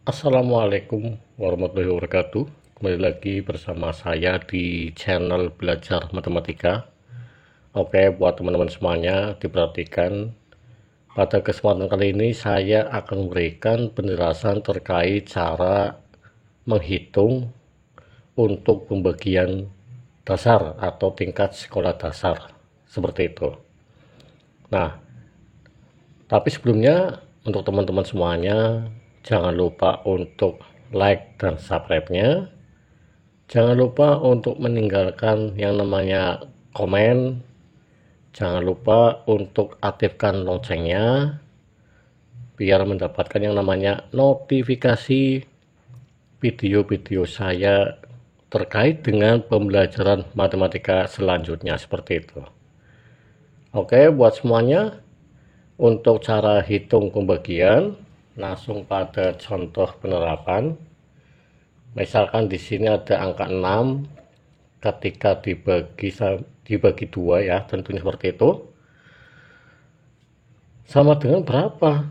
Assalamualaikum warahmatullahi wabarakatuh. Kembali lagi bersama saya di channel belajar matematika. Oke, buat teman-teman semuanya diperhatikan. Pada kesempatan kali ini saya akan memberikan penjelasan terkait cara menghitung untuk pembagian dasar atau tingkat sekolah dasar. Seperti itu. Nah, tapi sebelumnya untuk teman-teman semuanya, jangan lupa untuk like dan subscribe-nya. Jangan lupa untuk meninggalkan yang namanya komen. Jangan lupa untuk aktifkan loncengnya biar mendapatkan yang namanya notifikasi video-video saya terkait dengan pembelajaran matematika selanjutnya, seperti itu. Oke, buat semuanya, untuk cara hitung pembagian, langsung pada contoh penerapan. Misalkan di sini ada angka 6 ketika dibagi 2 ya, tentunya seperti itu. Sama dengan berapa?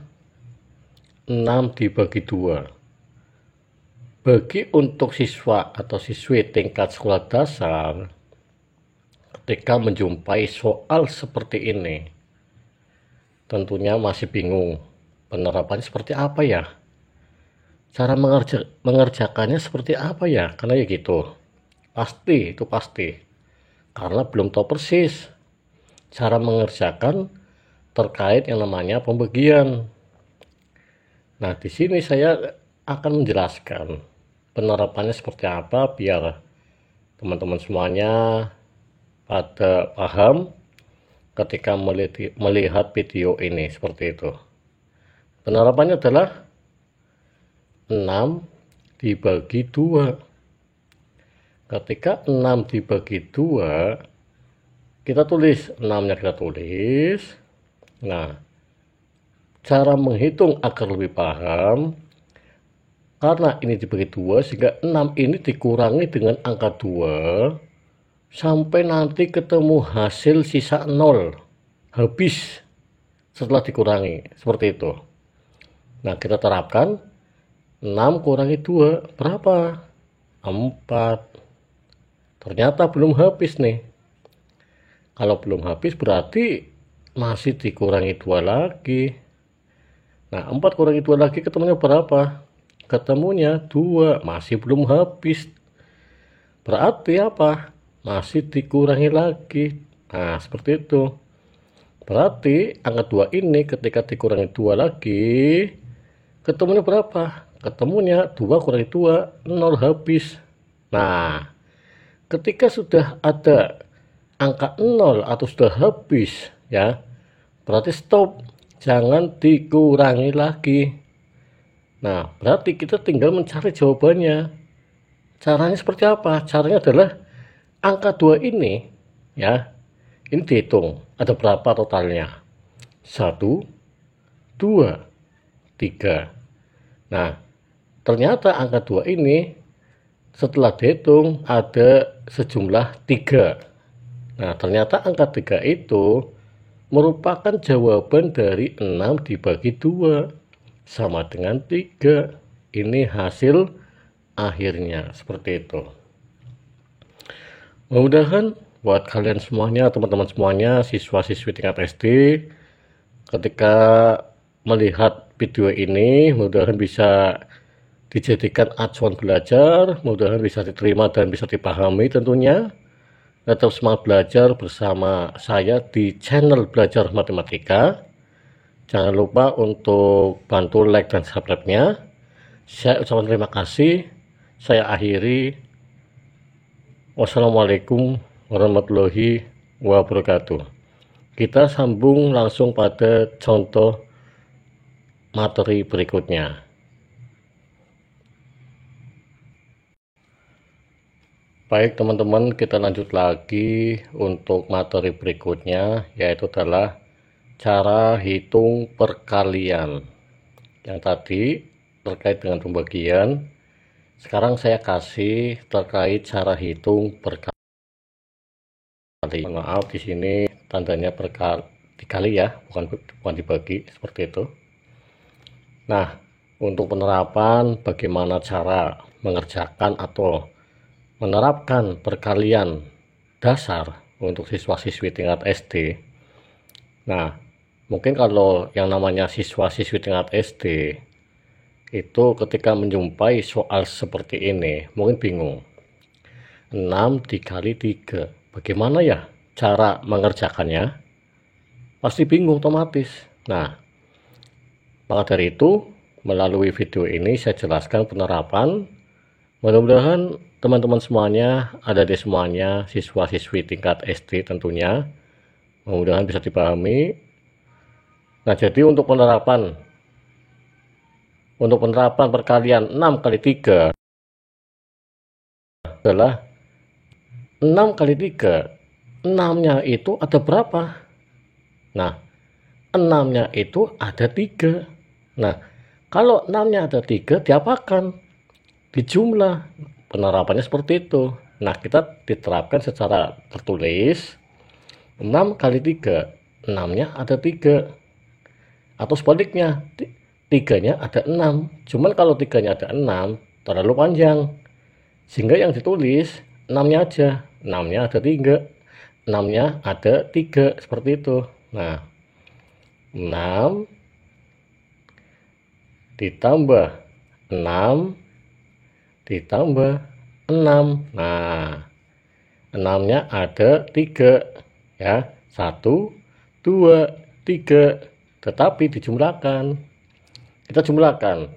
6 dibagi 2. Bagi untuk siswa atau siswi tingkat sekolah dasar, ketika menjumpai soal seperti ini, tentunya masih bingung penerapannya seperti apa ya, cara mengerjakannya seperti apa ya, karena ya gitu, pasti karena belum tahu persis cara mengerjakan terkait yang namanya pembagian. Nah, di sini saya akan menjelaskan penerapannya seperti apa biar teman-teman semuanya pada paham ketika melihat video ini, seperti itu. Penerapannya adalah 6 dibagi 2. Ketika 6 dibagi 2, kita tulis 6-nya, kita tulis. Nah, cara menghitung agar lebih paham, karena ini dibagi 2, sehingga 6 ini dikurangi dengan angka 2 sampai nanti ketemu hasil sisa 0, habis setelah dikurangi, seperti itu. Nah, kita terapkan 6 kurangi 2 berapa? 4. Ternyata belum habis nih. Kalau belum habis berarti masih dikurangi 2 lagi. Nah, 4 kurangi 2 lagi ketemunya berapa? Ketemunya 2, masih belum habis. Berarti apa? Masih dikurangi lagi. Nah, seperti itu. Berarti angka 2 ini ketika dikurangi 2 lagi, ketemunya berapa? Ketemunya 2 kurangi 2, 0, habis. Nah, ketika sudah ada angka 0 atau sudah habis ya, berarti stop, jangan dikurangi lagi. Nah, berarti kita tinggal mencari jawabannya. Caranya seperti apa? Caranya adalah angka 2 ini ya, ini dihitung ada berapa totalnya. 1, 2, 3. Nah, ternyata angka 2 ini setelah dihitung ada sejumlah 3. Nah, ternyata angka 3 itu merupakan jawaban dari 6 dibagi 2 sama dengan 3. Ini hasil akhirnya, seperti itu. Mudah-mudahan buat kalian semuanya, teman-teman semuanya, siswa-siswi tingkat SD, ketika melihat video ini, mudah-mudahan bisa dijadikan acuan belajar, mudah-mudahan bisa diterima dan bisa dipahami tentunya. Tetap semangat belajar bersama saya di channel Belajar Matematika. Jangan lupa untuk bantu like dan subscribe-nya. Saya ucapkan terima kasih. Saya akhiri. Wassalamualaikum warahmatullahi wabarakatuh. Kita sambung langsung pada contoh materi berikutnya. Baik teman-teman, kita lanjut lagi untuk materi berikutnya, yaitu adalah cara hitung perkalian. Yang tadi terkait dengan pembagian, sekarang saya kasih terkait cara hitung perkalian. Maaf, di sini tandanya dikali ya, bukan dibagi, seperti itu. Nah, untuk penerapan bagaimana cara mengerjakan atau menerapkan perkalian dasar untuk siswa-siswi tingkat SD. Nah, mungkin kalau yang namanya siswa-siswi tingkat SD itu ketika menjumpai soal seperti ini mungkin bingung. 6 dikali 3, bagaimana ya cara mengerjakannya? Pasti bingung otomatis. Nah, maka dari itu melalui video ini saya jelaskan penerapan. Mudah-mudahan teman-teman semuanya, adik-adik semuanya, siswa-siswi tingkat SD tentunya, mudah-mudahan bisa dipahami. Nah, jadi untuk penerapan perkalian 6 kali 3 adalah 6 kali 3. 6-nya itu ada berapa? Nah, 6-nya itu ada 3. Nah, kalau 6-nya ada 3 diapakan? Dijumlah. Penerapannya seperti itu. Nah, kita diterapkan secara tertulis. 6 kali 3, 6-nya ada 3. Atau sebaliknya, 3-nya ada 6. Cuman kalau 3-nya ada 6 terlalu panjang, sehingga yang ditulis 6-nya aja. 6-nya ada 3, 6-nya ada 3, seperti itu. Nah, 6 ditambah 6 ditambah 6. Nah, 6-nya ada 3 ya. 1, 2, 3. Tetapi dijumlahkan. Kita jumlahkan.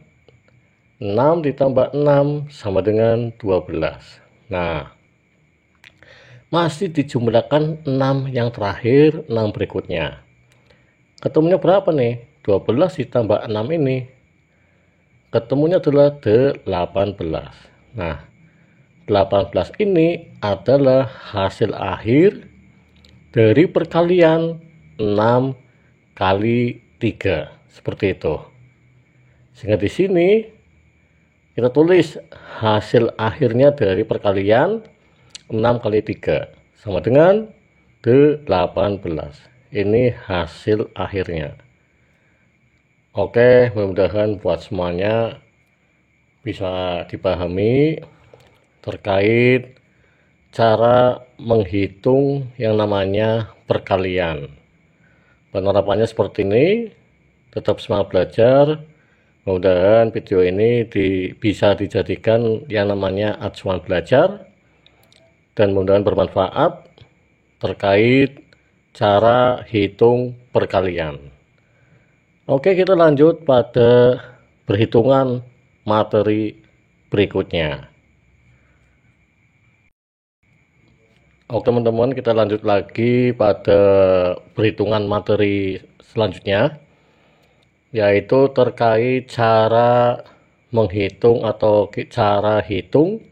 6 ditambah 6 sama dengan 12. Nah, masih dijumlahkan 6 yang terakhir, 6 berikutnya. Ketemunya berapa nih? 12 ditambah 6 ini. Ketemunya adalah 18. Nah, 18 ini adalah hasil akhir dari perkalian 6 kali 3. Seperti itu. Sehingga di sini kita tulis hasil akhirnya dari perkalian 6 kali 3 sama dengan 18. Ini hasil akhirnya. Oke, mudah-mudahan buat semuanya bisa dipahami terkait cara menghitung yang namanya perkalian. Penerapannya seperti ini. Tetap semangat belajar. Mudah-mudahan video ini bisa dijadikan yang namanya acuan belajar, dan mudah-mudahan bermanfaat terkait cara hitung perkalian. Oke, kita lanjut pada perhitungan materi berikutnya. Oke teman-teman, kita lanjut lagi pada perhitungan materi selanjutnya, yaitu terkait cara menghitung atau cara hitung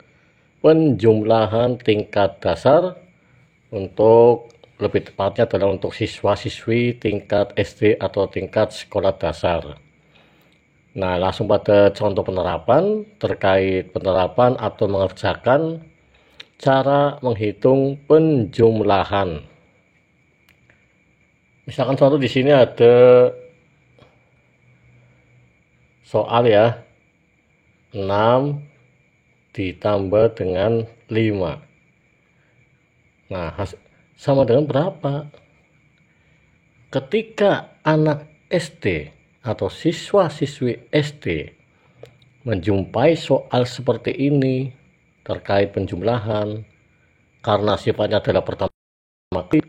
penjumlahan tingkat dasar, untuk lebih tepatnya adalah untuk siswa-siswi tingkat SD atau tingkat sekolah dasar. Nah, langsung pada contoh penerapan terkait penerapan atau mengerjakan cara menghitung penjumlahan. Misalkan contoh di sini ada soal ya, 6 ditambah dengan 5. Nah, sama dengan berapa? Ketika anak SD atau siswa-siswi SD menjumpai soal seperti ini terkait penjumlahan, karena sifatnya adalah pertama kali,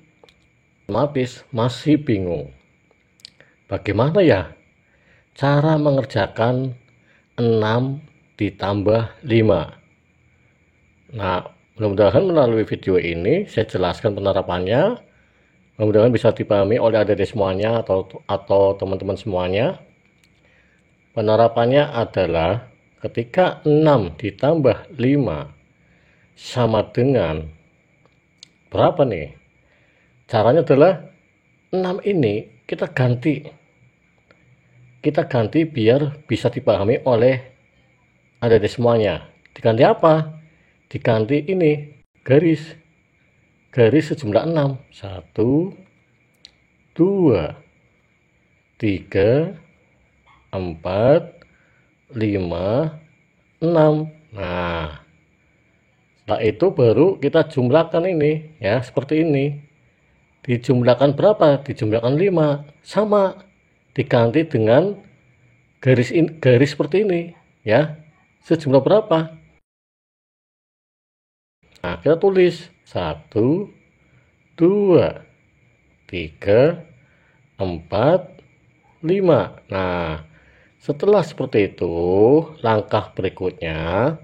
otomatis masih bingung. Bagaimana ya cara mengerjakan 6 ditambah 5? Nah, mudah-mudahan melalui video ini saya jelaskan penerapannya. Mudah-mudahan bisa dipahami oleh adik-adik semuanya atau teman-teman semuanya. Penerapannya adalah ketika 6 ditambah 5 sama dengan berapa nih? Caranya adalah 6 ini kita ganti biar bisa dipahami oleh adik-adik semuanya. Diganti apa? Diganti ini garis sejumlah 6. 1, 2, 3, 4, 5, 6. Nah, setelah itu baru kita jumlahkan ini ya, seperti ini. Dijumlahkan berapa? Dijumlahkan 5. Sama, diganti dengan garis seperti ini ya. Sejumlah berapa? Nah, kita tulis 1, 2, 3, 4, 5. Nah, setelah seperti itu, langkah berikutnya,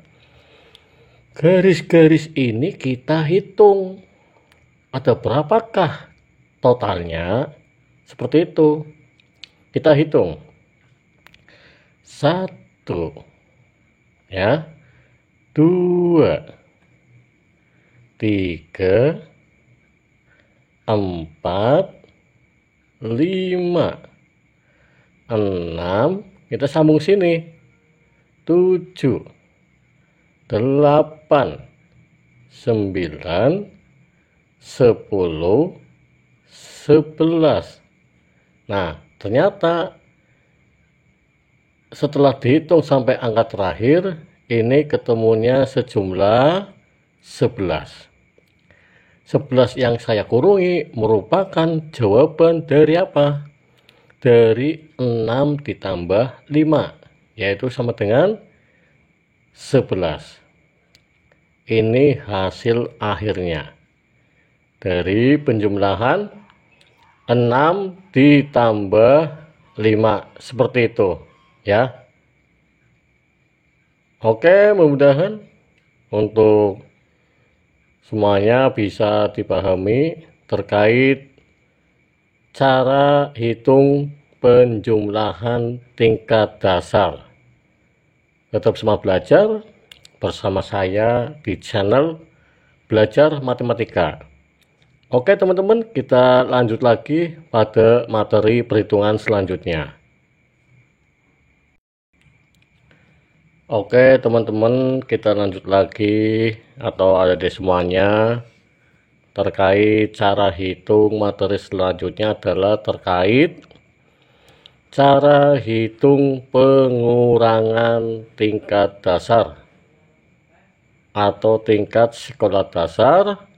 garis-garis ini kita hitung. Ada berapakah totalnya? Seperti itu. Kita hitung. 1, ya. 2, 3, 4, 5, 6. Kita sambung sini. 7, 8, 9, 10, 11. Nah, ternyata setelah dihitung sampai angka terakhir, ini ketemunya sejumlah 11. 11 yang saya kurungi merupakan jawaban dari apa? Dari 6 ditambah 5, yaitu sama dengan 11. Ini hasil akhirnya. Dari penjumlahan 6 ditambah 5, seperti itu ya. Oke, mudah-mudahan untuk semuanya bisa dipahami terkait cara hitung penjumlahan tingkat dasar. Tetap semangat belajar bersama saya di channel Belajar Matematika. Oke teman-teman, kita lanjut lagi pada materi perhitungan selanjutnya. Oke teman-teman, kita lanjut lagi atau ada di semuanya terkait cara hitung. Materi selanjutnya adalah terkait cara hitung pengurangan tingkat dasar atau tingkat sekolah dasar,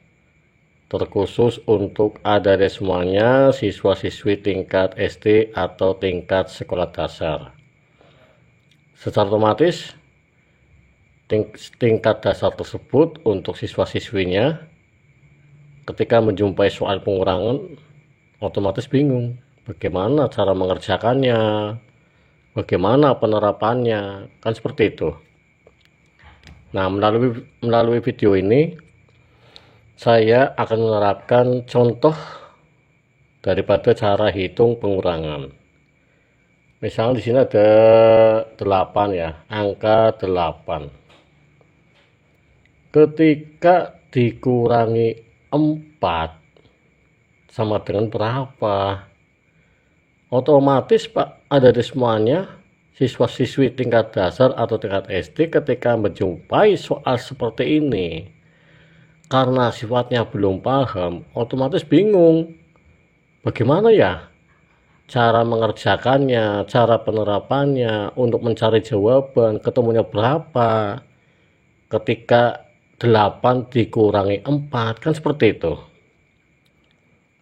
terkhusus untuk ada di semuanya siswa-siswi tingkat SD atau tingkat sekolah dasar. Secara otomatis tingkat dasar tersebut untuk siswa-siswinya ketika menjumpai soal pengurangan otomatis bingung bagaimana cara mengerjakannya, bagaimana penerapannya, kan seperti itu. Nah, melalui video ini saya akan menerapkan contoh daripada cara hitung pengurangan. Misalnya di sini ada 8 ya, angka 8. Ketika dikurangi 4 sama dengan berapa? Otomatis Pak, ada di semuanya siswa-siswi tingkat dasar atau tingkat SD ketika menjumpai soal seperti ini, karena sifatnya belum paham, otomatis bingung bagaimana ya cara mengerjakannya, cara penerapannya untuk mencari jawaban, ketemunya berapa ketika 8 dikurangi 4, kan seperti itu.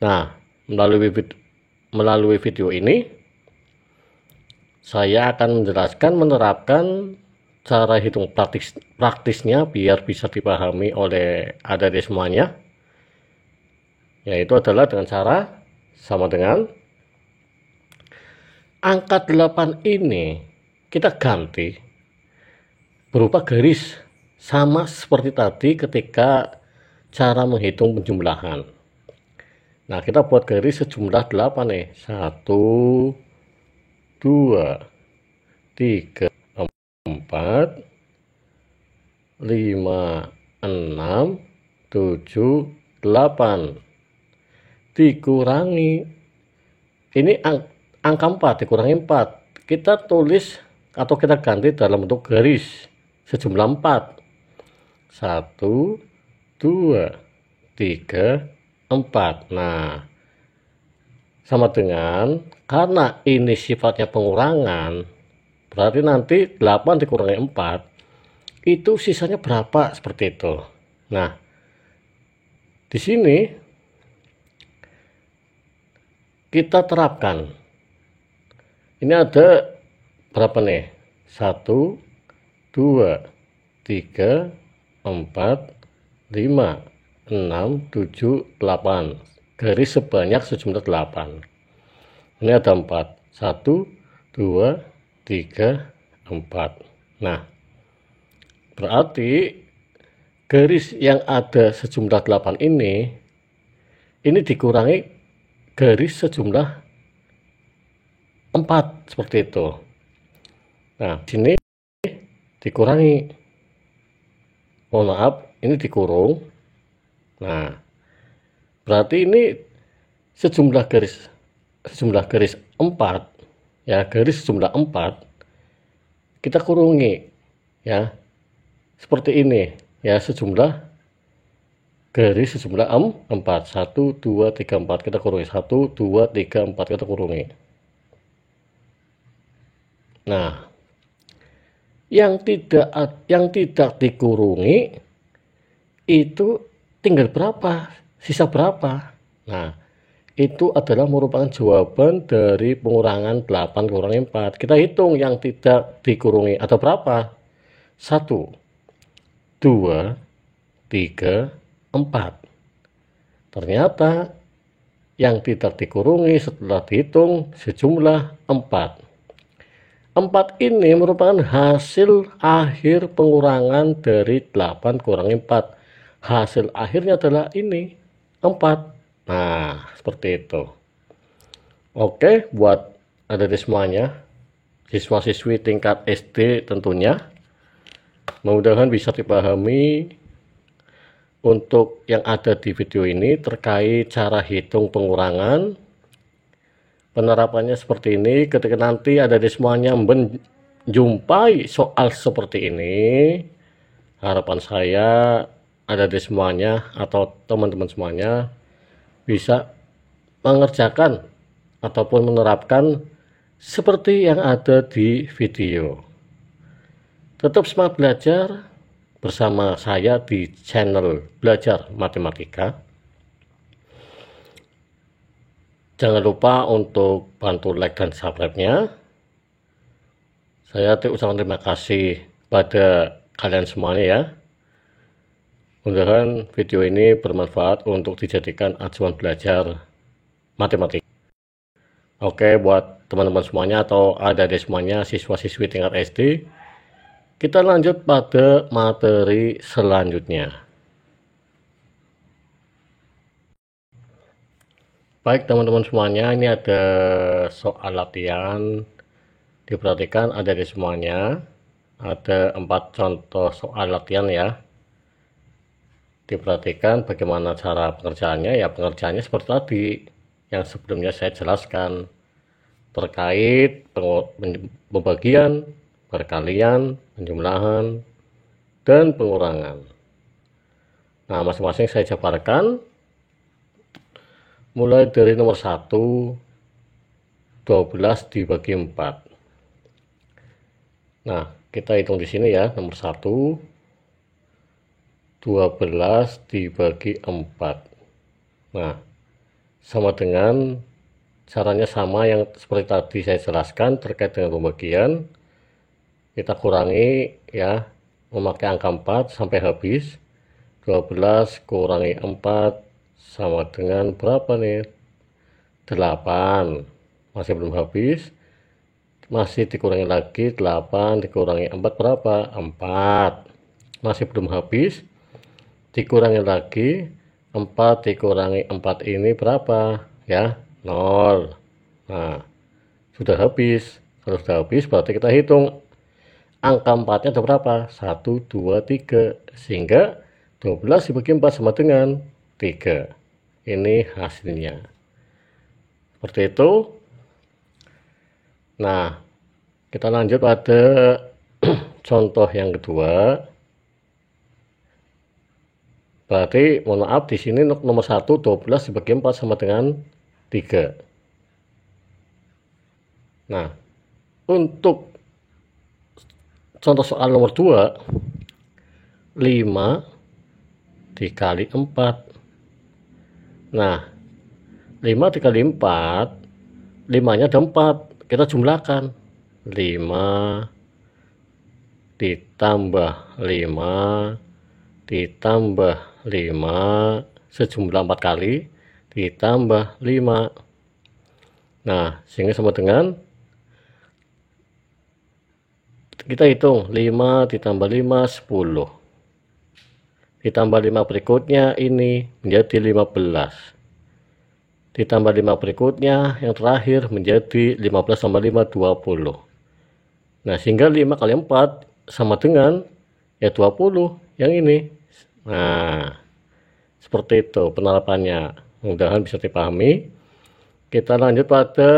Nah, melalui video ini saya akan menjelaskan menerapkan cara hitung praktisnya biar bisa dipahami oleh adik-adik semuanya, yaitu adalah dengan cara sama dengan angka 8 ini kita ganti berupa garis, sama seperti tadi ketika cara menghitung penjumlahan. Nah, kita buat garis sejumlah 8 nih. 1, 2, 3, 4, 5, 6, 7, 8. Dikurangi. Ini angka 4 dikurangi 4. Kita tulis atau kita ganti dalam bentuk garis sejumlah 4. 1, 2, 3, 4. Nah, sama dengan karena ini sifatnya pengurangan, Berarti nanti 8 dikurangi 4 itu sisanya berapa, seperti itu. Nah, di sini kita terapkan. Ini ada berapa nih? 1, 2, 3, 4, 5, 6, 7, 8. Garis sebanyak sejumlah 8. Ini ada 4. 1, 2, 3, 4. Nah, berarti garis yang ada sejumlah 8 ini dikurangi garis sejumlah 4, seperti itu. Nah, sini dikurangi, mohon maaf, ini dikurung. Nah, berarti ini sejumlah garis 4 ya, garis sejumlah 4 kita kurungi ya, seperti ini ya, sejumlah garis sejumlah 4. 1, 2, 3, 4 kita kurungi. 1, 2, 3, 4 kita kurungi. Nah, yang tidak dikurungi itu tinggal berapa, sisa berapa. Nah, itu adalah merupakan jawaban dari pengurangan 8 kurangi 4. Kita hitung yang tidak dikurungi ada berapa. 1, 2, 3, 4. Ternyata yang tidak dikurungi setelah dihitung sejumlah 4. 4 ini merupakan hasil akhir pengurangan dari 8 kurangi 4. Hasil akhirnya adalah ini, 4. Nah, seperti itu. Oke, buat adik-adik semuanya, siswa-siswi tingkat SD tentunya, mudah-mudahan bisa dipahami untuk yang ada di video ini terkait cara hitung pengurangan. Penerapannya seperti ini. Ketika nanti ada di semuanya menjumpai soal seperti ini, harapan saya ada di semuanya atau teman-teman semuanya bisa mengerjakan ataupun menerapkan seperti yang ada di video. Tetap semangat belajar bersama saya di channel Belajar Matematika. Jangan lupa untuk bantu like dan subscribe-nya. Saya ucapkan terima kasih pada kalian semuanya ya. Mudah-mudahan video ini bermanfaat untuk dijadikan acuan belajar matematika. Oke, buat teman-teman semuanya atau adik-adik semuanya, siswa-siswi tingkat SD, kita lanjut pada materi selanjutnya. Baik teman-teman semuanya, ini ada soal latihan. Diperhatikan ada di semuanya. Ada 4 contoh soal latihan ya. Diperhatikan bagaimana cara pengerjaannya. Ya, pengerjaannya seperti tadi yang sebelumnya saya jelaskan terkait pembagian, perkalian, penjumlahan, dan pengurangan. Nah, masing-masing saya jabarkan. Mulai dari nomor 1, 12 dibagi 4. Nah, kita hitung di sini ya, nomor 1, 12 dibagi 4. Nah, sama dengan caranya sama yang seperti tadi saya jelaskan terkait dengan pembagian. Kita kurangi ya, memakai angka 4 sampai habis. 12 kurangi 4 sama dengan berapa nih? 8. Masih belum habis. Masih dikurangi lagi, 8 dikurangi 4 berapa? 4. Masih belum habis. Dikurangi lagi, 4 dikurangi 4 ini berapa? Ya, 0. Nah, sudah habis. Kalau sudah habis berarti kita hitung angka 4-nya ada berapa? 1, 2, 3. Sehingga 12 dibagi 4 sama dengan 3. Ini hasilnya. Seperti itu. Nah, kita lanjut pada contoh yang kedua. Berarti, mohon maaf, di sini nomor 1, 12 dibagi 4 sama dengan 3. Nah, untuk contoh soal nomor 2, 5 dikali 4. Nah, 5 dikali 4, 5-nya ada 4, kita jumlahkan. 5 ditambah 5 ditambah 5 sejumlah 4 kali ditambah 5. Nah, sehingga sama dengan, kita hitung 5 ditambah 5, 10. Ditambah 5 berikutnya ini menjadi 15. Ditambah 5 berikutnya yang terakhir menjadi 15 tambah 5, 20. Nah, sehingga 5 kali 4 sama dengan ya 20 yang ini. Nah, seperti itu penerapannya. Mudah-mudahan bisa dipahami. Kita lanjut pada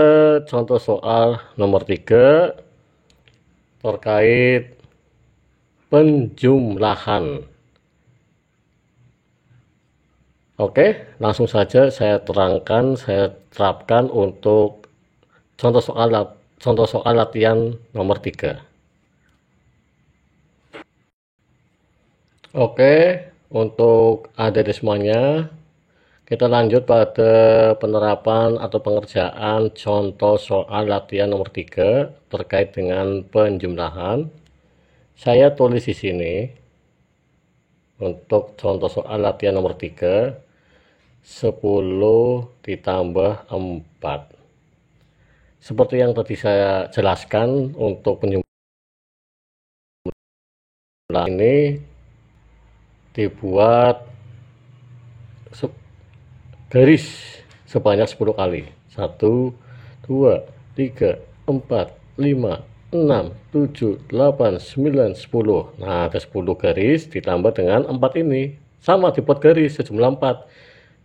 contoh soal nomor 3 terkait penjumlahan. Oke, langsung saja saya terangkan, saya terapkan untuk contoh soal latihan nomor 3. Oke, untuk adik semuanya, kita lanjut pada penerapan atau pengerjaan contoh soal latihan nomor 3 terkait dengan penjumlahan. Saya tulis di sini untuk contoh soal latihan nomor 3, 10 ditambah 4. Seperti yang tadi saya jelaskan, untuk penjumlahan ini dibuat garis sebanyak 10 kali. 1, 2, 3, 4, 5, 6, 7, 8, 9, 10. Nah, ada 10 garis ditambah dengan 4 ini. Sama dibuat garis sejumlah 4.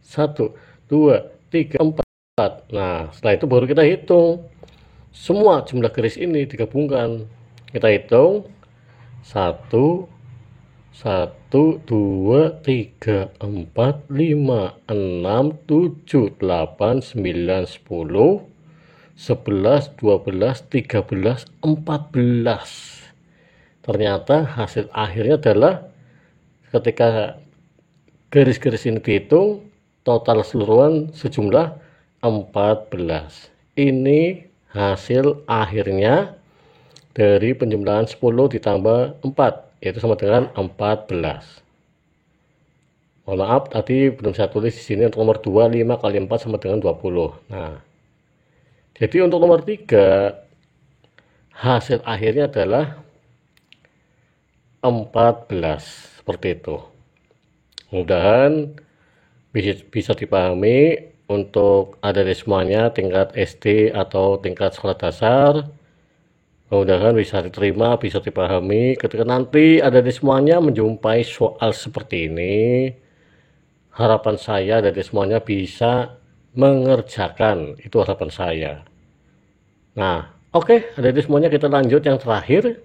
1, 2, 3, 4. Nah, setelah itu baru kita hitung. Semua jumlah garis ini digabungkan. Kita hitung 1, 2, 3, 4, 5, 6, 7, 8, 9, 10, 11, 12, 13, 14. Ternyata hasil akhirnya adalah ketika garis-garis ini dihitung, total keseluruhan sejumlah 14. Ini hasil akhirnya dari penjumlahan 10 ditambah 4, yaitu sama dengan 14. Mohon maaf, tadi belum saya tulis di sini untuk nomor 2, 5 kali 4 sama dengan 20. Nah, jadi untuk nomor 3, hasil akhirnya adalah 14. Seperti itu. Mudah-mudahan bisa dipahami untuk adik semuanya tingkat SD atau tingkat sekolah dasar. Mudah-mudahan bisa diterima, bisa dipahami. Ketika nanti adik semuanya menjumpai soal seperti ini, harapan saya adik semuanya bisa mengerjakan. Itu harapan saya. Nah, oke, adik semuanya, kita lanjut yang terakhir.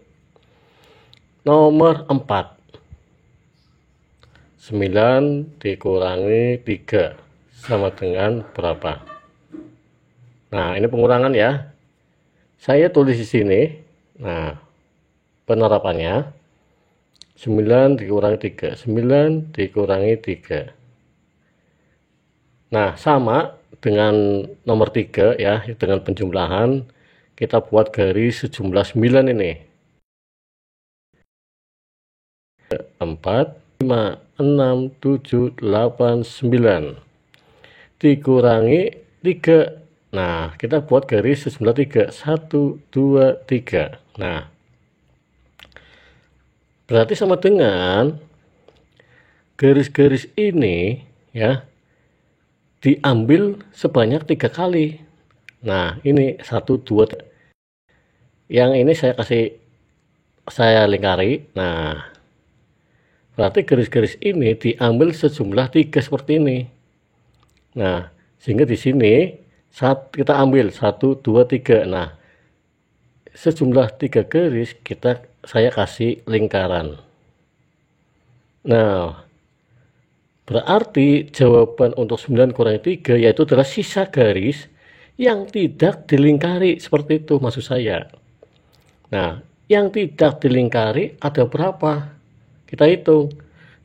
Nomor 4. 9 dikurangi 3 sama dengan berapa? Nah, ini pengurangan ya. Saya tulis di sini. Nah, penerapannya 9 dikurangi 3, 9 dikurangi 3. Nah, sama dengan nomor 3 ya, dengan penjumlahan kita buat garis sejumlah 9 ini. 4, 5, 6, 7, 8, 9 dikurangi 3. Nah, kita buat garis sejumlah 3. 1, 2, 3. Nah, berarti sama dengan garis-garis ini ya diambil sebanyak 3 kali. Nah, ini 1, 2, 3. Yang ini saya lingkari. Nah, berarti garis-garis ini diambil sejumlah 3 seperti ini. Nah, sehingga di sini kita ambil 1, 2, 3. Nah, sejumlah 3 garis saya kasih lingkaran. Nah, berarti jawaban untuk 9 kurangi 3 yaitu adalah sisa garis yang tidak dilingkari. Seperti itu maksud saya. Nah, yang tidak dilingkari ada berapa? Kita hitung.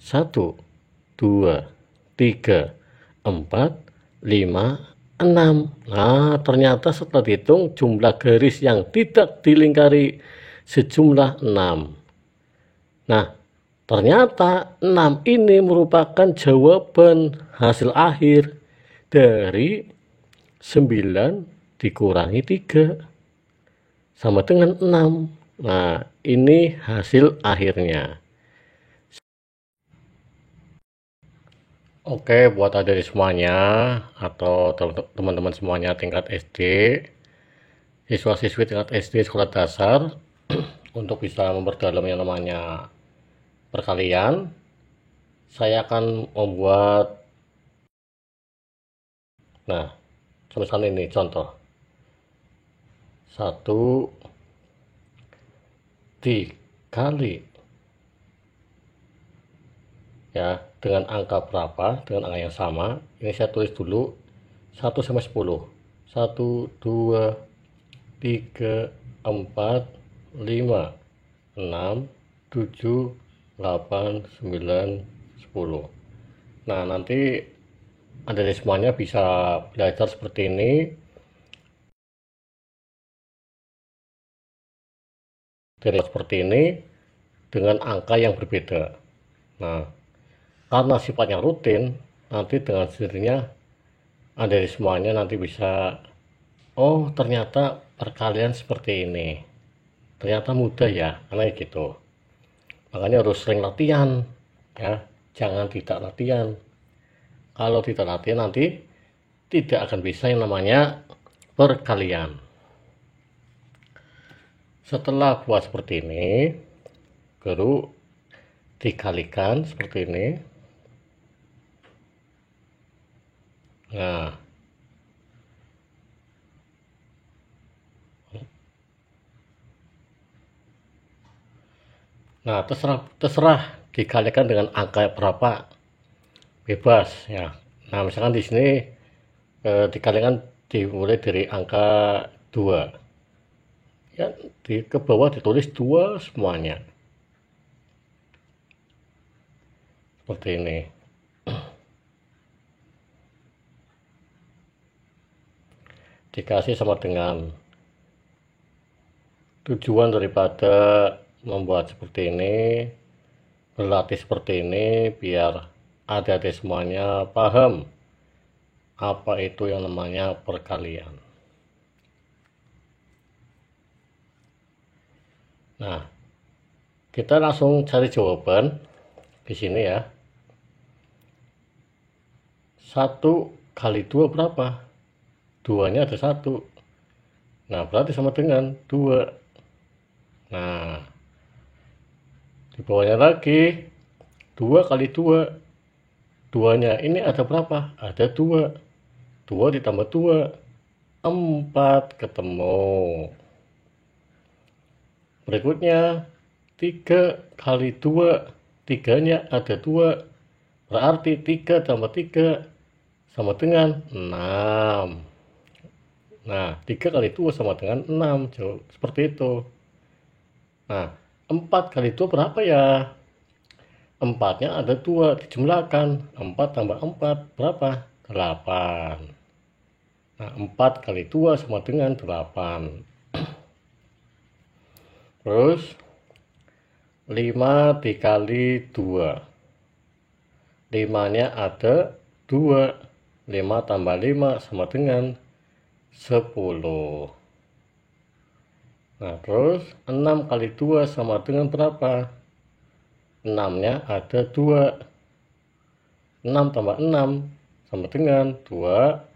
1, 2, 3, 4, 5, 6. Nah, ternyata setelah dihitung jumlah garis yang tidak dilingkari sejumlah 6. Nah, ternyata 6 ini merupakan jawaban hasil akhir dari 9 dikurangi 3 sama dengan 6. Nah, ini hasil akhirnya. Oke, buat adik semuanya atau teman-teman semuanya tingkat SD, siswa-siswi tingkat SD sekolah dasar, untuk bisa memperdalam yang namanya perkalian, saya akan membuat, nah, misalnya ini contoh. 1 dikali, ya, dengan angka berapa, dengan angka yang sama. Ini saya tulis dulu 1 sampai 10. 1, 2, 3, 4, 5, 6, 7, 8, 9, 10. Nah, nanti adik semuanya bisa belajar seperti ini dengan angka yang berbeda. Nah, karena sifatnya rutin, nanti dengan sendirinya adik semuanya nanti bisa, oh ternyata perkalian seperti ini, ternyata mudah ya, karena gitu. Makanya harus sering latihan, ya, jangan tidak latihan. Kalau tidak latihan nanti tidak akan bisa yang namanya perkalian. Setelah buat seperti ini, baru dikalikan seperti ini. Nah, terserah dikalikan dengan angka berapa, bebas ya. Nah, misalkan di sini dikalikan dimulai dari angka 2. Ya, ke bawah ditulis 2 semuanya. Seperti ini. Dikasih sama dengan tujuan daripada membuat seperti ini, berlatih seperti ini, biar adik-adik semuanya paham apa itu yang namanya perkalian. Nah, kita langsung cari jawaban di sini ya. 1 kali 2 berapa? 2-nya ada 1. Nah, berarti sama dengan 2. Nah, di bawahnya lagi 2 kali 2. 2-nya ini ada berapa? Ada 2. 2 ditambah 2, 4 ketemu. Berikutnya 3 kali 2, 3-nya ada 2, berarti 3 tambah 3 sama dengan 6. Nah, 3 kali 2 sama dengan 6, seperti itu. Nah, 4 kali 2 berapa ya? 4-nya ada 2, dijumlahkan. 4 tambah 4 berapa? 8. Nah, 4 kali 2 sama dengan 8. Terus 5 dikali 2. 5-nya ada 2. 5 tambah 5 sama dengan 10. Nah, terus 6 kali 2 sama dengan berapa? 6-nya ada 2. 6 tambah 6 sama dengan 12.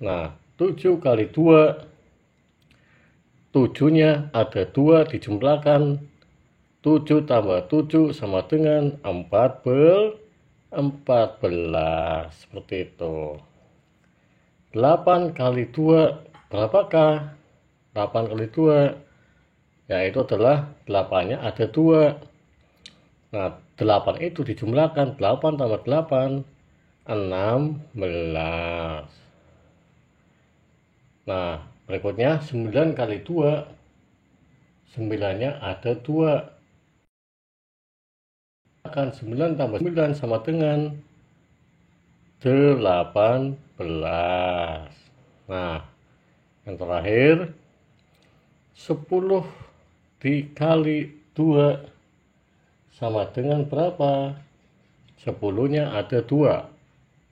Nah, 7 kali 2. 7-nya ada 2, dijumlahkan. 7 tambah 7 sama dengan 14. Seperti itu. 8 kali 2 berapakah? 8 kali 2 yaitu adalah 8-nya ada 2. Nah, 8 itu dijumlahkan. 8 tambah 8 16. Nah, Berikutnya 9 kali 2, 9-nya ada 2. Akan 9 tambah 9 sama dengan 18. Nah, yang terakhir 10 dikali 2 sama dengan berapa? 10-nya ada 2.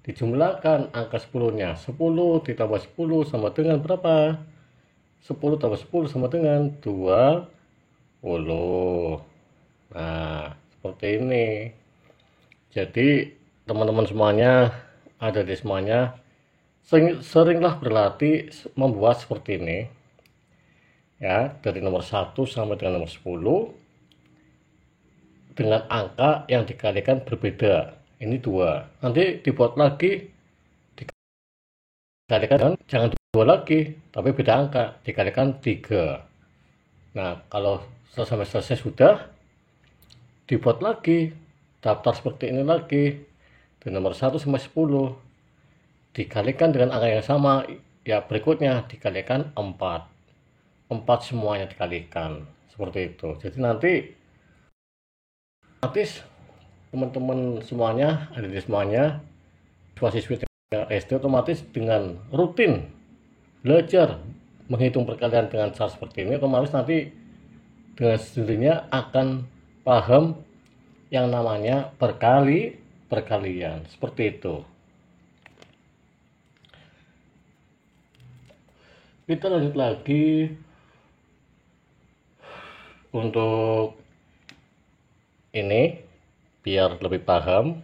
Dijumlahkan angka 10-nya. 10 ditambah 10 sama dengan berapa? 10 tambah 10 sama dengan 20. Nah, seperti ini. Jadi, teman-teman semuanya, ada di semuanya, seringlah berlatih membuat seperti ini. Ya, dari nomor 1 sampai dengan nomor 10 dengan angka yang dikalikan berbeda. Ini 2. Nanti dibuat lagi, dikalikan, jangan 2 lagi, tapi beda angka, dikalikan 3. Nah, kalau selesai sudah, dibuat lagi daftar seperti ini lagi, dari nomor 1 sampai 10, dikalikan dengan angka yang sama, ya berikutnya dikalikan 4. 4 semuanya dikalikan, seperti itu. Jadi nanti otomatis teman-teman semuanya, ada di semuanya, siswa-siswi SD otomatis dengan rutin belajar menghitung perkalian dengan cara seperti ini, otomatis nanti dengan sendirinya akan paham yang namanya perkalian, seperti itu. Kita lanjut lagi untuk ini biar lebih paham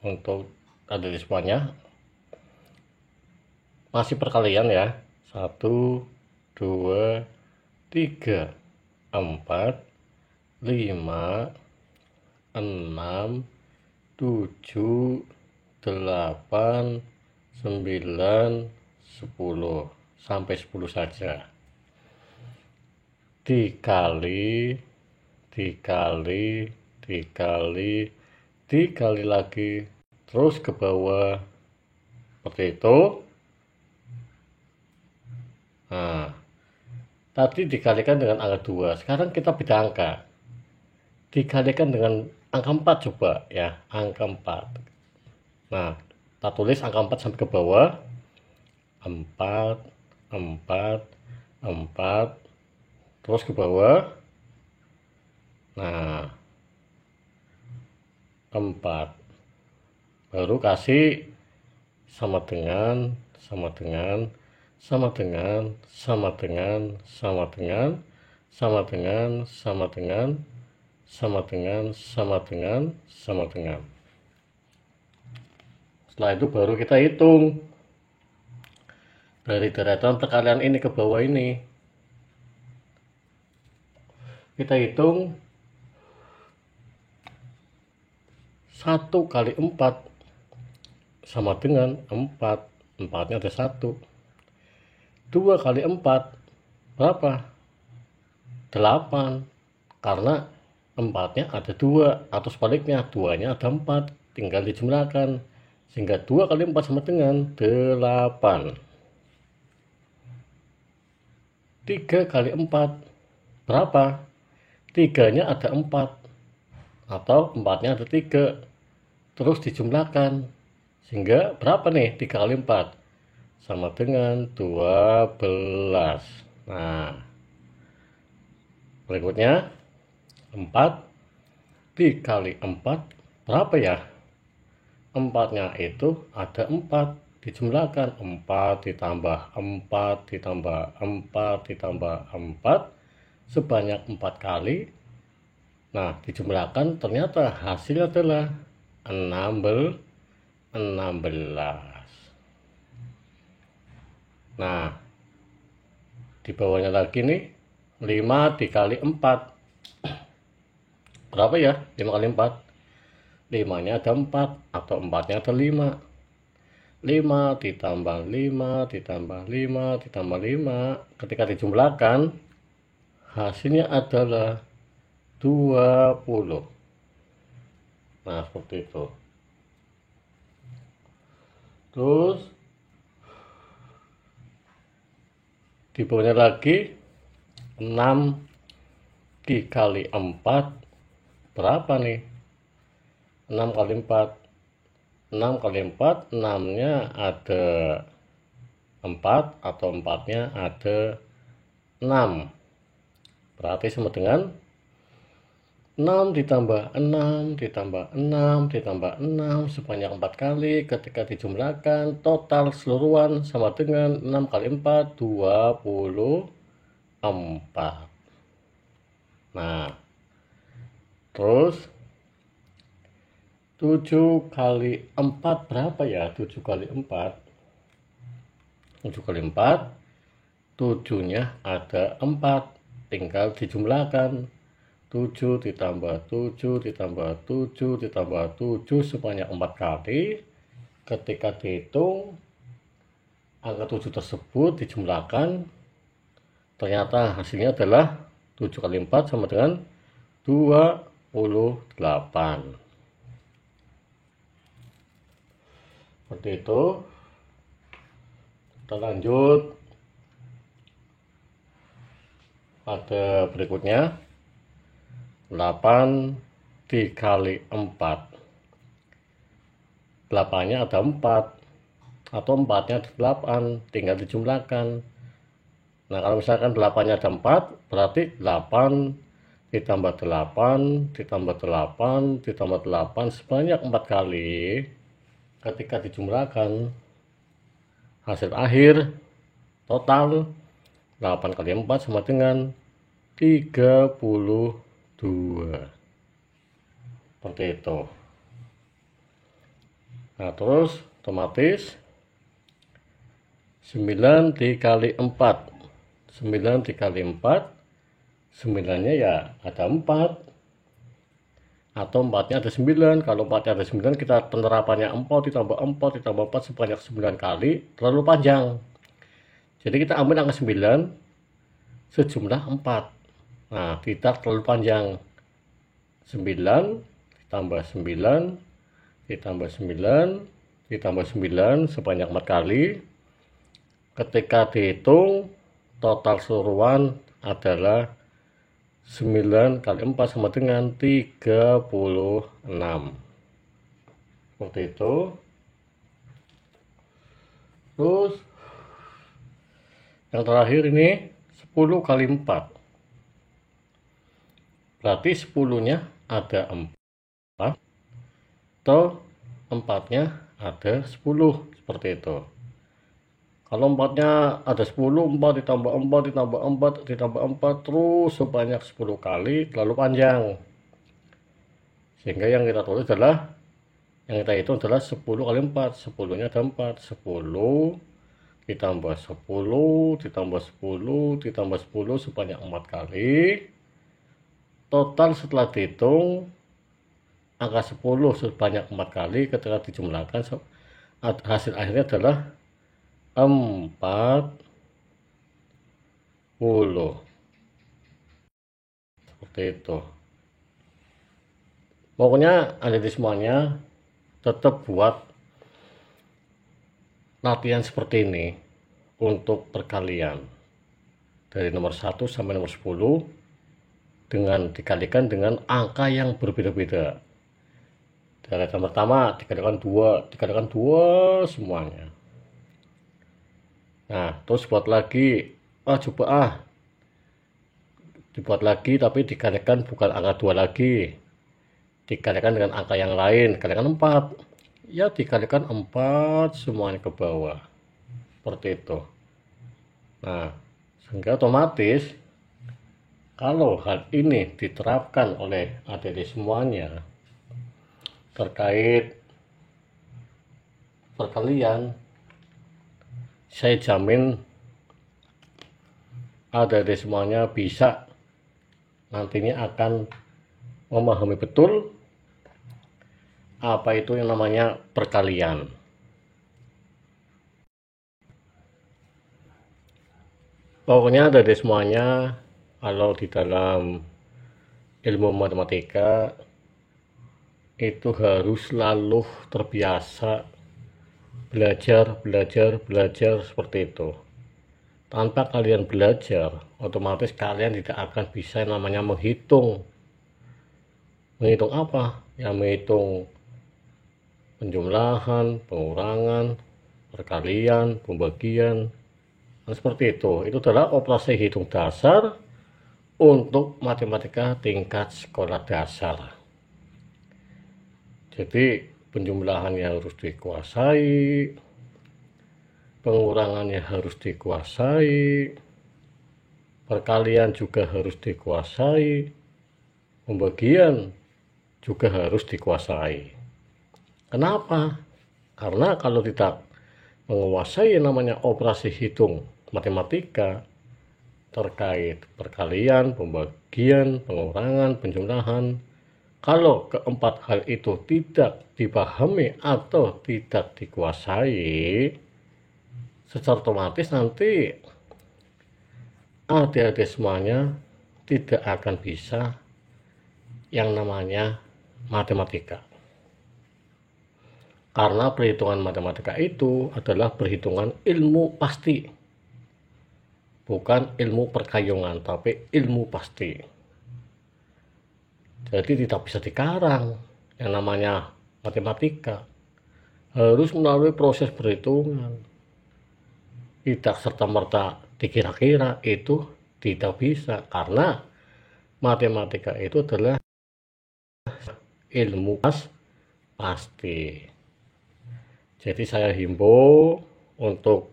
untuk ada di semuanya. Masih perkalian ya. 1, 2, 3, 4, 5, 6, 7, 8, 9, 10 sampai 10 saja. Dikali lagi, terus ke bawah seperti itu. Nah, tadi dikalikan dengan angka 2, sekarang kita beda angka, dikalikan dengan angka 4 coba ya, angka 4. Nah, kita tulis angka 4 sampai ke bawah, 4, 4, terus ke bawah. Nah, 4 baru kasih sama dengan setelah itu baru kita hitung dari deretan perkalian ini ke bawah ini. Kita hitung 1 kali 4 sama dengan 4. 4-nya ada 1. 2 kali 4 berapa? 8. Karena 4-nya ada 2, atau sebaliknya 2-nya ada 4, tinggal dijumlahkan, sehingga 2 kali 4 sama dengan 8. 3 kali 4 berapa? 3-nya ada 4, atau 4-nya ada 3, terus dijumlahkan, sehingga berapa nih 3 kali 4? Sama dengan 12. Nah, berikutnya 4 dikali 4 berapa ya? 4-nya itu ada 4, dijumlahkan 4 ditambah 4 ditambah 4 ditambah 4 sebanyak 4 kali. Nah, dijumlahkan ternyata hasilnya adalah 16. Nah, di bawahnya lagi nih 5 dikali 4 berapa ya? 5 kali 4, 5-nya ada 4, atau 4-nya ada 5. 5 ditambah 5 ditambah 5 ditambah 5, ketika dijumlahkan hasilnya adalah 20. Nah, seperti itu. Terus Di bawahnya lagi 6 dikali 4 berapa nih? 6 kali 4, 6 kali 4, 6-nya ada 4 atau 4-nya ada 6. Berarti sama dengan 6 ditambah 6 ditambah 6 ditambah 6 sebanyak 4 kali. Ketika dijumlahkan total keseluruhan sama dengan 6 kali 4 24. Nah, terus 7 kali 4 berapa ya? 7 kali 4, 7 kali 4, 7-nya ada 4, tinggal dijumlahkan. 7 ditambah 7 ditambah 7 ditambah 7 sebanyak 4 kali. Ketika dihitung angka 7 tersebut dijumlahkan, ternyata hasilnya adalah 7 kali 4 sama dengan 28. Seperti itu. Kita lanjut pada berikutnya. 8 dikali 4, 8-nya ada 4 atau 4-nya ada 8, tinggal dijumlahkan. Nah, kalau misalkan 8-nya ada 4, berarti 8 ditambah 8 ditambah 8 ditambah 8 sebanyak 4 kali. Ketika dijumlahkan hasil akhir total 8 kali 4 sama dengan 32. Seperti itu. Nah, terus otomatis 9 dikali 4, 9 dikali 4, 9-nya ya ada 4 atau 4-nya ada 9. Kalau 4-nya ada 9, kita penerapannya 4 ditambah 4 ditambah 4 sebanyak 9 kali, terlalu panjang. Jadi kita ambil angka 9 sejumlah 4. Nah, tidak terlalu panjang. 9 ditambah 9 ditambah 9 ditambah 9 sebanyak 4 kali. Ketika dihitung total keseluruhan adalah 9 kali 4 sama dengan 36. Seperti itu. Terus yang terakhir ini 10 kali 4. Berarti 10-nya ada 4 atau 4-nya ada 10, seperti itu. Kalau 4-nya ada 10, 4 ditambah 4 ditambah 4 ditambah 4 terus sebanyak 10 kali, terlalu panjang. Sehingga yang kita tulis adalah, yang kita hitung adalah 10 kali 4. 10-nya ada 4, 10 ditambah 10 ditambah 10 ditambah 10 sebanyak 4 kali. Total setelah dihitung angka 10 sebanyak 4 kali, ketika dijumlahkan hasil akhirnya adalah 40. Seperti itu. Pokoknya adik-adik semuanya tetap buat latihan seperti ini untuk perkalian dari nomor 1 sampai nomor 10 dengan dikalikan dengan angka yang berbeda-beda. Dikalikan pertama, dikalikan 2, dikalikan 2 semuanya. Nah, terus buat lagi, coba dibuat lagi tapi dikalikan bukan angka 2 lagi, dikalikan dengan angka yang lain, dikalikan 4. Ya, dikalikan 4 semuanya ke bawah. Seperti itu. Nah, sehingga otomatis kalau hal ini diterapkan oleh adik-adik semuanya terkait perkalian, saya jamin adik-adik semuanya bisa nantinya akan memahami betul apa itu yang namanya perkalian. Pokoknya adik-adik semuanya, kalau di dalam ilmu matematika itu harus selalu terbiasa belajar seperti itu. Tanpa kalian belajar, otomatis kalian tidak akan bisa yang namanya menghitung. Menghitung apa? Ya menghitung penjumlahan, pengurangan, perkalian, pembagian, dan seperti itu. Itu adalah operasi hitung dasar untuk matematika tingkat sekolah dasar. Jadi penjumlahannya harus dikuasai, pengurangannya harus dikuasai, perkalian juga harus dikuasai, pembagian juga harus dikuasai. Kenapa? Karena kalau tidak menguasai yang namanya operasi hitung matematika terkait perkalian, pembagian, pengurangan, penjumlahan, kalau keempat hal itu tidak dipahami atau tidak dikuasai, secara otomatis nanti adik-adik semuanya tidak akan bisa yang namanya matematika. Karena perhitungan matematika itu adalah perhitungan ilmu pasti. Bukan ilmu perkayungan, tapi ilmu pasti. Jadi tidak bisa dikarang yang namanya matematika. Harus melalui proses perhitungan. Tidak serta-merta dikira-kira, itu tidak bisa. Karena matematika itu adalah ilmu pasti. Jadi saya himbau untuk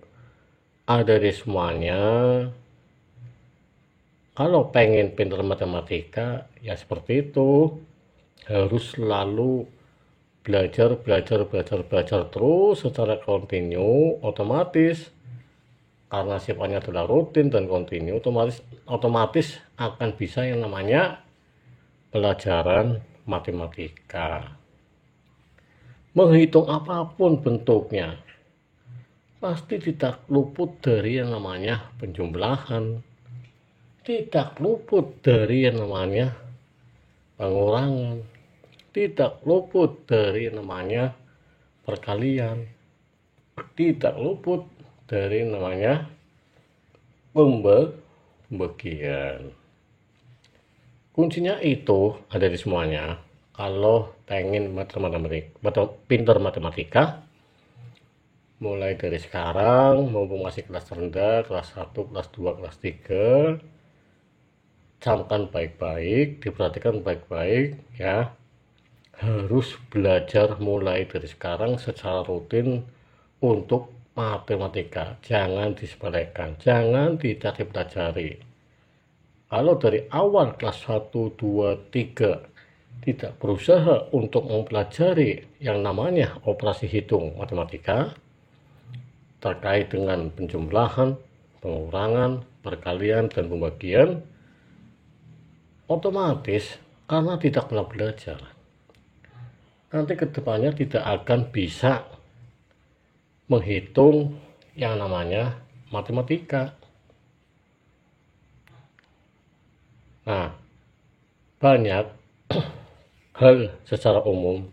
adik semuanya, kalau pengen pintar matematika ya seperti itu, harus selalu belajar terus secara kontinu. Otomatis karena sifatnya adalah rutin dan kontinu, otomatis akan bisa yang namanya pelajaran matematika. Menghitung apapun bentuknya, pasti tidak luput dari yang namanya penjumlahan, tidak luput dari yang namanya pengurangan, tidak luput dari yang namanya perkalian, tidak luput dari yang namanya pembagian. Kuncinya itu ada di semuanya. Kalau pengen pintar matematika, mulai dari sekarang, mumpung masih kelas rendah, kelas 1, kelas 2, kelas 3, camkan baik-baik, diperhatikan baik-baik ya. Harus belajar mulai dari sekarang secara rutin untuk matematika. Jangan disepelekan, jangan tidak dipelajari. Kalau dari awal kelas 1, 2, 3 tidak berusaha untuk mempelajari yang namanya operasi hitung matematika terkait dengan penjumlahan, pengurangan, perkalian, dan pembagian, otomatis karena tidak pernah belajar, nanti kedepannya tidak akan bisa menghitung yang namanya matematika. Nah, banyak hal secara umum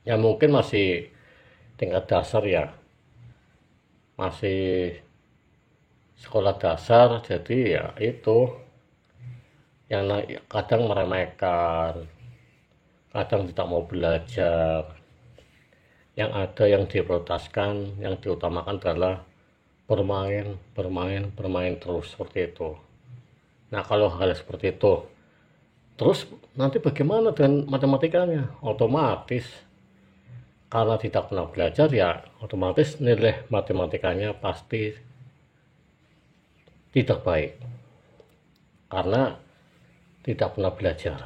yang mungkin masih tingkat dasar ya, masih sekolah dasar, jadi ya itu yang kadang meremehkan, kadang tidak mau belajar. Yang ada yang diprioritaskan, yang diutamakan adalah bermain terus seperti itu. Nah, kalau hal seperti itu terus nanti bagaimana dengan matematikanya? Otomatis karena tidak pernah belajar ya otomatis nilai matematikanya pasti tidak baik karena tidak pernah belajar.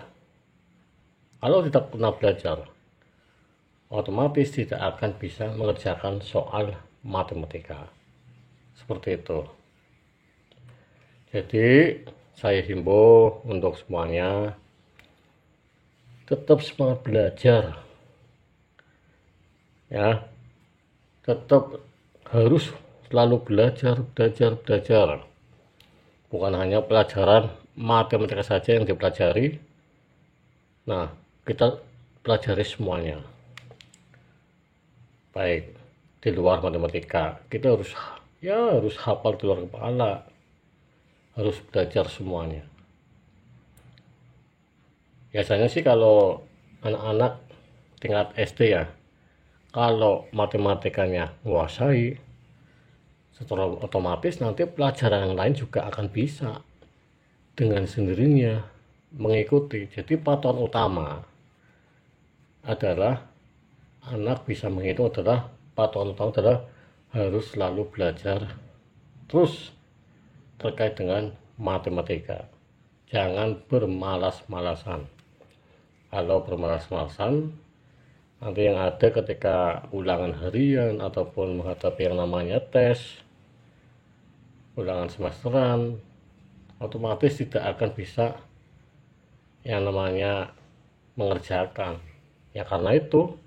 Kalau tidak pernah belajar, otomatis tidak akan bisa mengerjakan soal matematika seperti itu. Jadi saya himbau untuk semuanya tetap semangat belajar ya, tetap harus selalu belajar, bukan hanya pelajaran matematika saja yang dipelajari. Nah, kita pelajari semuanya, baik di luar matematika. Kita harus ya harus hafal di luar kepala, harus belajar semuanya. Biasanya sih kalau anak-anak tingkat SD ya, kalau matematikanya menguasai, secara otomatis nanti pelajaran yang lain juga akan bisa dengan sendirinya mengikuti. Jadi patokan utama adalah anak bisa menghitung adalah patokan utama adalah harus selalu belajar terus terkait dengan matematika. Jangan bermalas-malasan. Kalau bermalas-malasan, nanti yang ada ketika ulangan harian ataupun menghadapi yang namanya tes, ulangan semesteran, otomatis tidak akan bisa yang namanya mengerjakan. Ya karena itu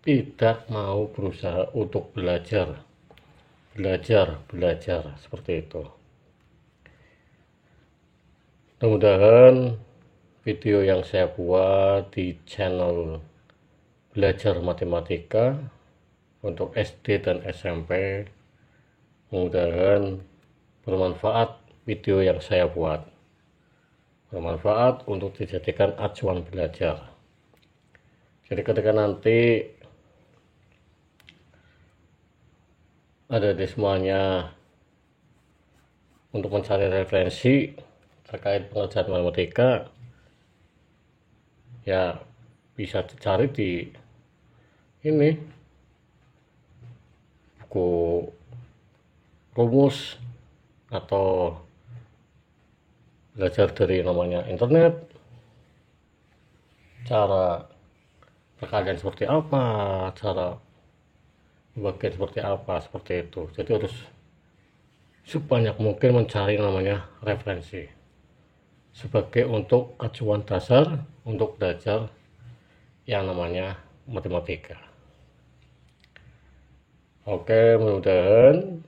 tidak mau berusaha untuk belajar seperti itu. Mudah-mudahan video yang saya buat di channel belajar matematika untuk SD dan SMP, mudah-mudahan bermanfaat video yang saya buat, bermanfaat untuk dijadikan acuan belajar. Jadi ketika nanti ada di semuanya untuk mencari referensi terkait pengerjaan matematika, ya bisa dicari di ini buku rumus atau belajar dari namanya internet, cara perkalian seperti apa, cara bagian seperti apa, seperti itu. Jadi harus sebanyak mungkin mencari namanya referensi sebagai untuk acuan dasar untuk belajar yang namanya matematika. Oke, mudah-mudahan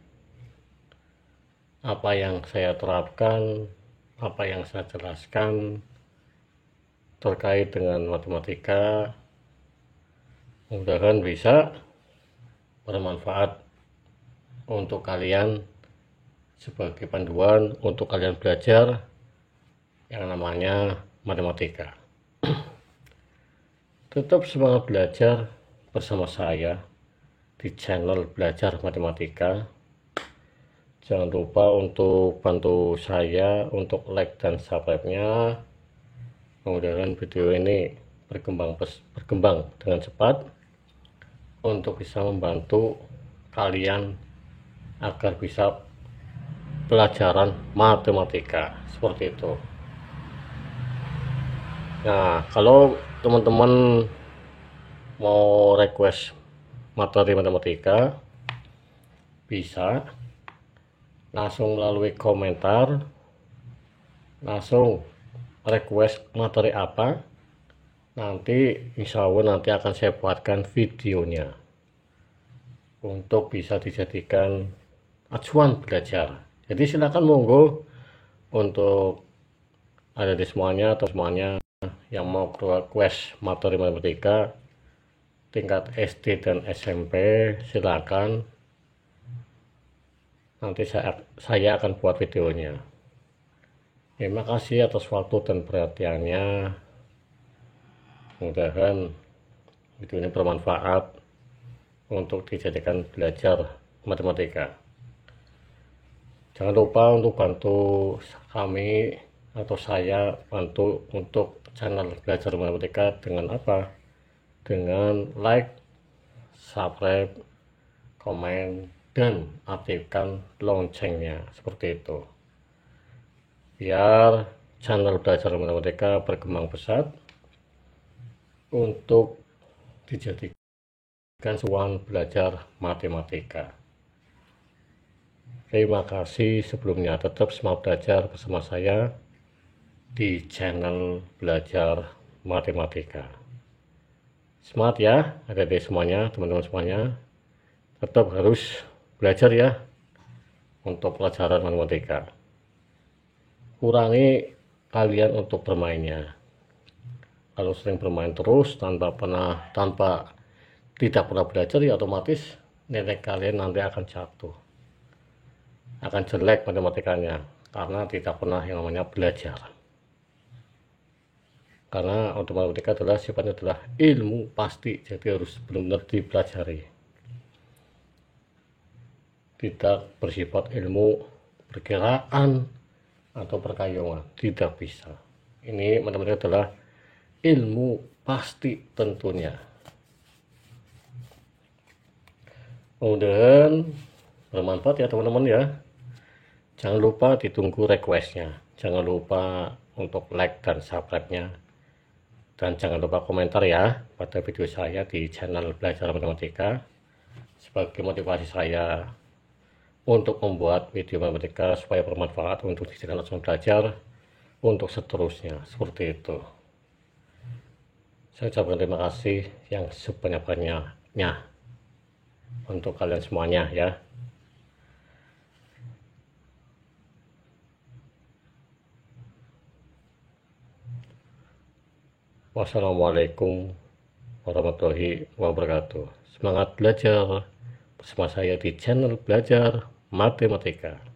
apa yang saya terapkan, apa yang saya jelaskan terkait dengan matematika, mudah-mudahan bisa bermanfaat untuk kalian sebagai panduan untuk kalian belajar yang namanya matematika. Tetap semangat belajar bersama saya di channel belajar matematika. Jangan lupa untuk bantu saya untuk like dan subscribe-nya. Mudah-mudahan video ini berkembang dengan cepat untuk bisa membantu kalian agar bisa pelajaran matematika seperti itu. Nah, kalau teman-teman mau request materi matematika, bisa langsung melalui komentar, langsung request materi apa, nanti insya Allah nanti akan saya buatkan videonya untuk bisa dijadikan acuan belajar. Jadi silakan monggo untuk ada di semuanya atau semuanya yang mau request materi matematika tingkat SD dan SMP, silakan. Nanti saya akan buat videonya. Terima kasih atas waktu dan perhatiannya. Mudah-mudahan video ini bermanfaat untuk dijadikan belajar matematika. Jangan lupa untuk bantu kami atau saya bantu untuk channel belajar matematika dengan apa? Dengan like, subscribe, komen, dan aktifkan loncengnya seperti itu. Biar channel belajar matematika berkembang pesat untuk dijadikan acuan belajar matematika. Terima kasih sebelumnya. Tetap semangat belajar bersama saya di channel belajar matematika. Semangat ya, ada di semuanya, teman-teman semuanya. Tetap harus belajar ya untuk pelajaran matematika. Kurangi kalian untuk bermainnya. Kalau sering bermain terus tanpa tidak pernah belajar, ya otomatis nilai kalian nanti akan jatuh. akan jelek matematikanya karena tidak pernah yang namanya belajar. Karena matematika adalah sifatnya adalah ilmu pasti, jadi harus benar-benar dipelajari. Tidak bersifat ilmu perkiraan atau perkayungan, tidak bisa. Ini matematika adalah ilmu pasti tentunya. Kemudian bermanfaat ya teman-teman ya. Jangan lupa ditunggu requestnya, jangan lupa untuk like dan subscribe-nya, dan jangan lupa komentar ya pada video saya di channel Belajar Matematika sebagai motivasi saya untuk membuat video matematika supaya bermanfaat untuk dijadikan langsung belajar untuk seterusnya, seperti itu. Saya ucapkan terima kasih yang sebanyak-banyaknya untuk kalian semuanya ya. Wassalamualaikum warahmatullahi wabarakatuh. Semangat belajar bersama saya di channel Belajar Matematika.